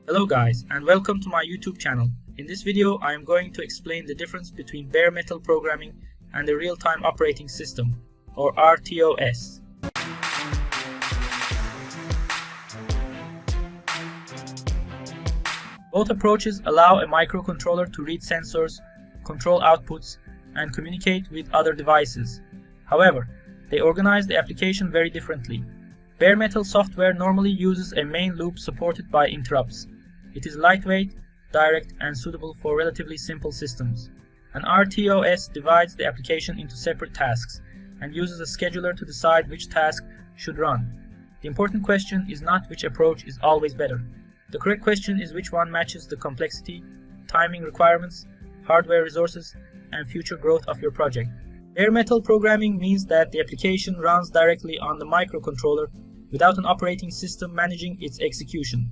Hello guys, and welcome to my YouTube channel. In this video I am going to explain the difference between bare metal programming and the real-time operating system, or RTOS. Both approaches allow a microcontroller to read sensors, control outputs, and communicate with other devices. However, they organize the application very differently. Bare metal software normally uses a main loop supported by interrupts. It is lightweight, direct, and suitable for relatively simple systems. An RTOS divides the application into separate tasks and uses a scheduler to decide which task should run. The important question is not which approach is always better. The correct question is which one matches the complexity, timing requirements, hardware resources, and future growth of your project. Bare metal programming means that the application runs directly on the microcontroller without an operating system managing its execution.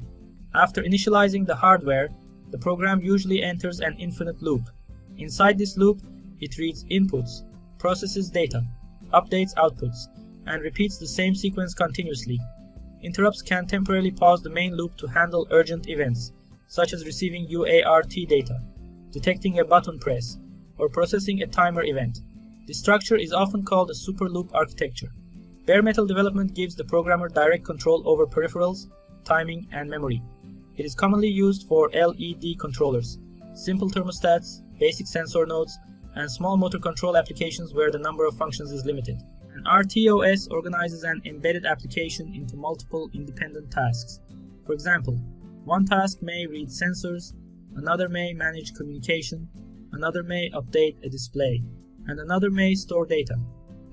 After initializing the hardware, the program usually enters an infinite loop. Inside this loop, it reads inputs, processes data, updates outputs, and repeats the same sequence continuously. Interrupts can temporarily pause the main loop to handle urgent events, such as receiving UART data, detecting a button press, or processing a timer event. This structure is often called a superloop architecture. Bare metal development gives the programmer direct control over peripherals, timing, and memory. It is commonly used for LED controllers, simple thermostats, basic sensor nodes, and small motor control applications where the number of functions is limited. An RTOS organizes an embedded application into multiple independent tasks. For example, one task may read sensors, another may manage communication, another may update a display, and another may store data.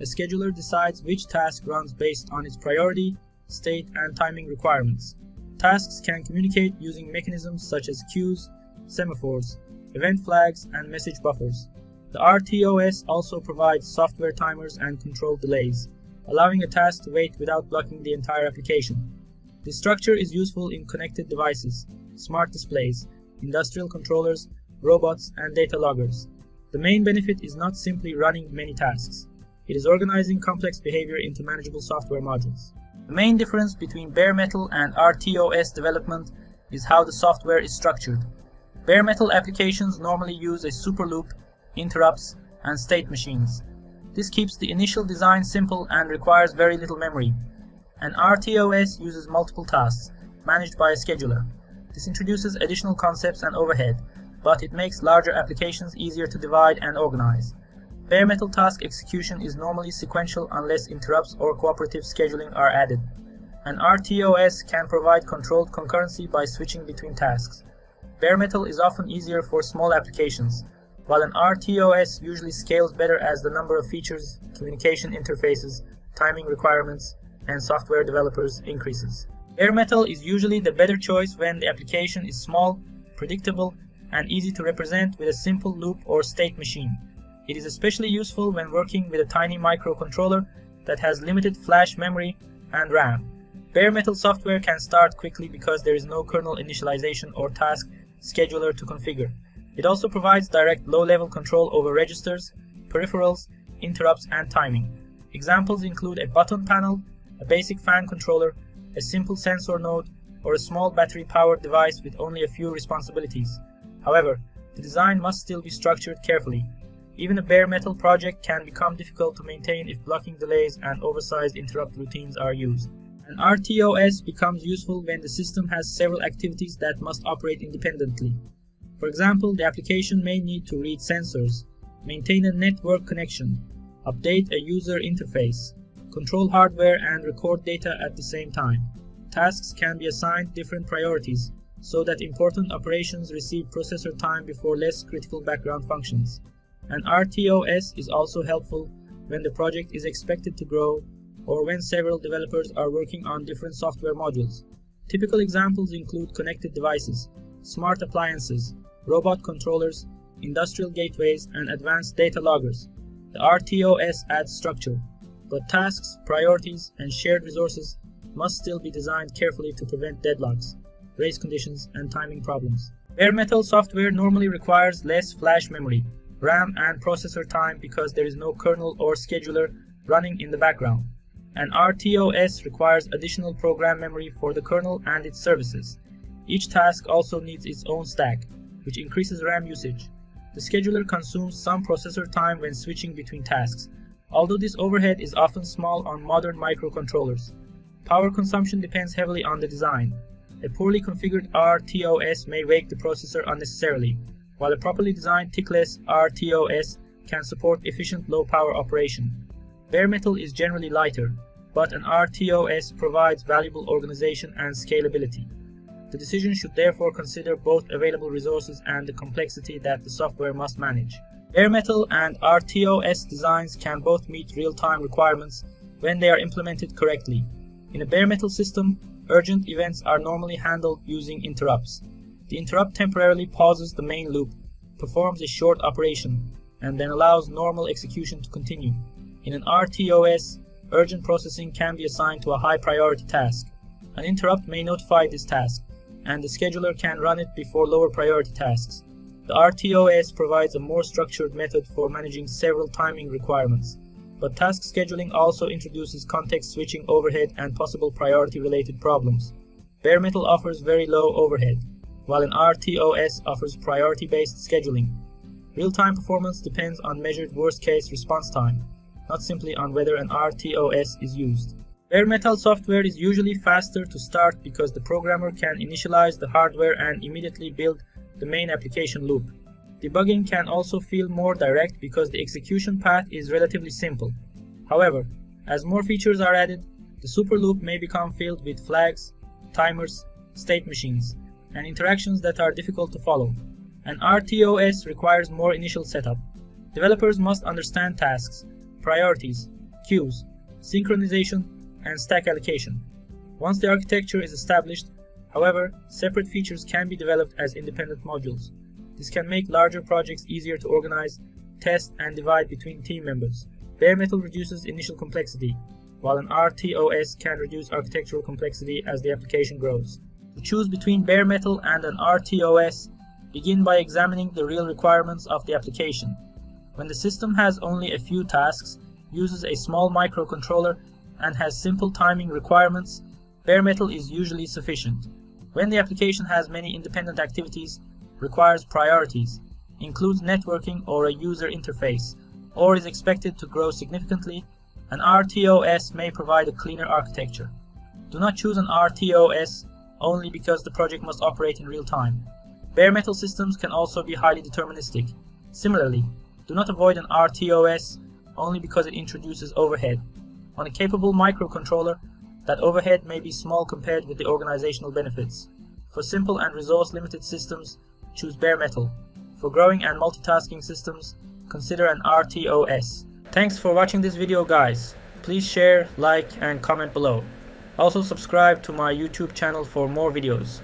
A scheduler decides which task runs based on its priority, state, and timing requirements. Tasks can communicate using mechanisms such as queues, semaphores, event flags, and message buffers. The RTOS also provides software timers and control delays, allowing a task to wait without blocking the entire application. This structure is useful in connected devices, smart displays, industrial controllers, robots, and data loggers. The main benefit is not simply running many tasks. It is organizing complex behavior into manageable software modules. The main difference between bare metal and RTOS development is how the software is structured. Bare metal applications normally use a superloop, interrupts, and state machines. This keeps the initial design simple and requires very little memory. An RTOS uses multiple tasks, managed by a scheduler. This introduces additional concepts and overhead, but it makes larger applications easier to divide and organize. Bare metal task execution is normally sequential unless interrupts or cooperative scheduling are added. An RTOS can provide controlled concurrency by switching between tasks. Bare metal is often easier for small applications, while an RTOS usually scales better as the number of features, communication interfaces, timing requirements, and software developers increases. Bare metal is usually the better choice when the application is small, predictable, and easy to represent with a simple loop or state machine. It is especially useful when working with a tiny microcontroller that has limited flash memory and RAM. Bare metal software can start quickly because there is no kernel initialization or task scheduler to configure. It also provides direct low-level control over registers, peripherals, interrupts, and timing. Examples include a button panel, a basic fan controller, a simple sensor node, or a small battery-powered device with only a few responsibilities. However, the design must still be structured carefully. Even a bare metal project can become difficult to maintain if blocking delays and oversized interrupt routines are used. An RTOS becomes useful when the system has several activities that must operate independently. For example, the application may need to read sensors, maintain a network connection, update a user interface, control hardware, and record data at the same time. Tasks can be assigned different priorities, so that important operations receive processor time before less critical background functions. An RTOS is also helpful when the project is expected to grow or when several developers are working on different software modules. Typical examples include connected devices, smart appliances, robot controllers, industrial gateways, and advanced data loggers. The RTOS adds structure, but tasks, priorities, and shared resources must still be designed carefully to prevent deadlocks, race conditions, and timing problems. Bare metal software normally requires less flash memory, RAM, and processor time because there is no kernel or scheduler running in the background. An RTOS requires additional program memory for the kernel and its services. Each task also needs its own stack, which increases RAM usage. The scheduler consumes some processor time when switching between tasks, although this overhead is often small on modern microcontrollers. Power consumption depends heavily on the design. A poorly configured RTOS may wake the processor unnecessarily, while a properly designed tickless RTOS can support efficient low-power operation. Bare metal is generally lighter, but an RTOS provides valuable organization and scalability. The decision should therefore consider both available resources and the complexity that the software must manage. Bare metal and RTOS designs can both meet real-time requirements when they are implemented correctly. In a bare metal system, urgent events are normally handled using interrupts. The interrupt temporarily pauses the main loop, performs a short operation, and then allows normal execution to continue. In an RTOS, urgent processing can be assigned to a high priority task. An interrupt may notify this task, and the scheduler can run it before lower priority tasks. The RTOS provides a more structured method for managing several timing requirements, but task scheduling also introduces context switching overhead and possible priority related problems. Bare metal offers very low overhead, while an RTOS offers priority-based scheduling. Real-time performance depends on measured worst-case response time, not simply on whether an RTOS is used. Bare metal software is usually faster to start because the programmer can initialize the hardware and immediately build the main application loop. Debugging can also feel more direct because the execution path is relatively simple. However, as more features are added, the superloop may become filled with flags, timers, state machines, and interactions that are difficult to follow. An RTOS requires more initial setup. Developers must understand tasks, priorities, queues, synchronization, and stack allocation. Once the architecture is established, however, separate features can be developed as independent modules. This can make larger projects easier to organize, test, and divide between team members. Bare metal reduces initial complexity, while an RTOS can reduce architectural complexity as the application grows. To choose between bare metal and an RTOS, begin by examining the real requirements of the application. When the system has only a few tasks, uses a small microcontroller, and has simple timing requirements, bare metal is usually sufficient. When the application has many independent activities, requires priorities, includes networking or a user interface, or is expected to grow significantly, an RTOS may provide a cleaner architecture. Do not choose an RTOS only because the project must operate in real time. Bare metal systems can also be highly deterministic. Similarly, do not avoid an RTOS only because it introduces overhead. On a capable microcontroller, that overhead may be small compared with the organizational benefits. For simple and resource-limited systems, choose bare metal. For growing and multitasking systems, consider an RTOS. Thanks for watching this video, guys. Please share, like, and comment below. Also subscribe to my YouTube channel for more videos.